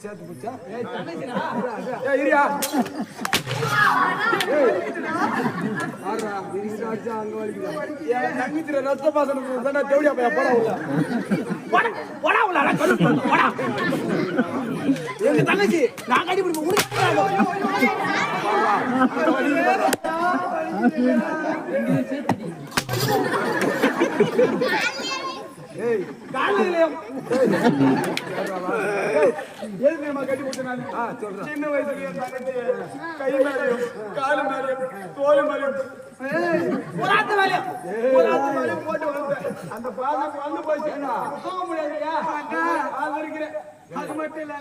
சேர்த்து பிடிச்சா இரியா அங்க வலிக்குது தங்கச்சிர ரத்த பாசனம் தேவடியா போடா உள்ள எங்க தங்கச்சி நான் கட்டி பிடிப்ப சின்ன வயசுல கை மேலையும் காலு மேலையும் தோல் மேலையும் போட்டு அந்த பாதம் வந்து போச்சுன்னா போக முடியாதுயா அது மட்டும் இல்ல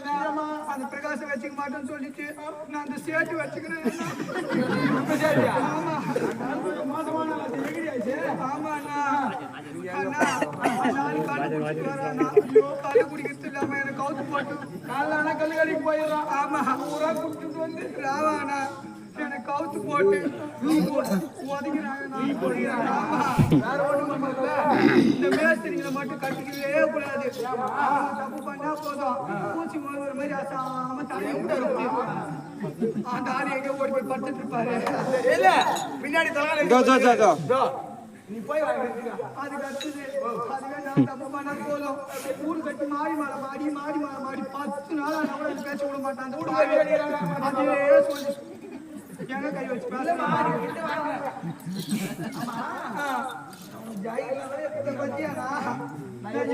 அந்த பிரகாசம் வச்சுக்க மாட்டேன்னு சொல்லிட்டு நான் அந்த சேட்டு வச்சுக்கிறேன் காலை குடிக்கிறது இல்லாம எனக்கு கவுத்து போட்டு காலானா கல்லுகடிக்கு போயிடலாம் ஆமா ஊரா குடிச்சிட்டு வந்து ராவானா எனக்கு கவுத்து போட்டு வேற ஒண்ணும் இந்த மேஸ்திரிகளை மட்டும் கட்டிக்கவே கூடாது தப்பு பண்ணா போதும் பூச்சி ஒரு மாதிரி அசாம தலையை அந்த ஆள் எங்க ஓடி போய் படுத்துட்டு இருப்பாரு இல்ல பின்னாடி நீ போய் அதுக்கு அடுத்தது அதுவே தப்பு பண்ணா போதும் ஊரு கட்டி மாடி மேல மாடி 10 நாள் ஆனா பேச விட மாட்டான் அதே சொல்லி எங்க கை வச்சு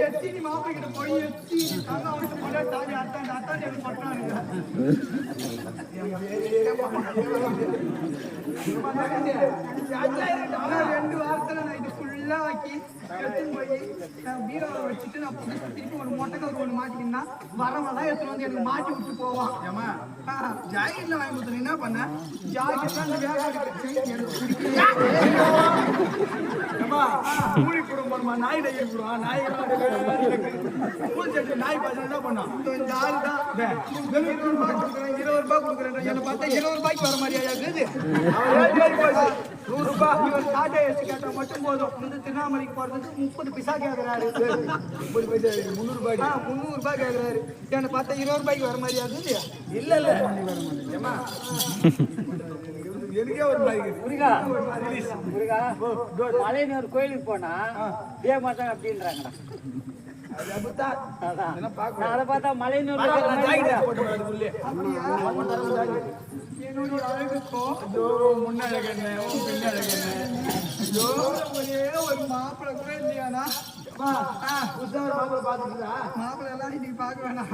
எத்தி மாப்பிள்ளை கிட்ட போய் எத்தி தாண்டி அத்தாண்டி எனக்கு பட்டானுங்க ரெண்டு வாரத்துல நான் இது ஃபுல்லா ஆக்கி எடுத்துன்னு போய் நான் பீரோவை வச்சுட்டு நான் திருப்பி ஒரு மொட்டைக்கால் ஒன்று மாட்டிக்கின்னா வரவெல்லாம் எடுத்துன்னு வந்து எனக்கு மாட்டி விட்டு போவான் ஜாக்கெட்ல வாங்கி கொடுத்து என்ன பண்ண ஜாக்கெட்ல அந்த கூலி குடும்பமா நாய் டையர் போடுவான் நாய் நாய் பாசம் என்ன பண்ணான் இந்த ஆள் தான் 20 ரூபாய் கொடுக்குறேன் என்ன பார்த்தா 20 ரூபாய்க்கு வர மாதிரியா இருக்குது 100 ரூபாய் இவர் டாடா ஏசி கேட்டா மட்டும் போதும் இந்த திருவண்ணாமலைக்கு போறதுக்கு 30 பைசா கேட்கிறாரு 300 ரூபாய் கேட்கிறாரு என்ன பார்த்தா 20 ரூபாய்க்கு வர மாதிரியா இருக்குது இல்ல ஏமா எனக்கே ஒரு மலையனூர் கோயிலுக்கு போனா இதே மாட்டாங்க அப்படின்றாங்கடா அதை பார்த்தா மலையனூர் என்னுடைய அழகுக்கும் முன்னழகண்ணே ஒரே ஒரு மாப்பிள்ளை கூட இல்லையானா மாப்பிள்ளை எல்லாம் இன்னைக்கு பார்க்க வேணாம்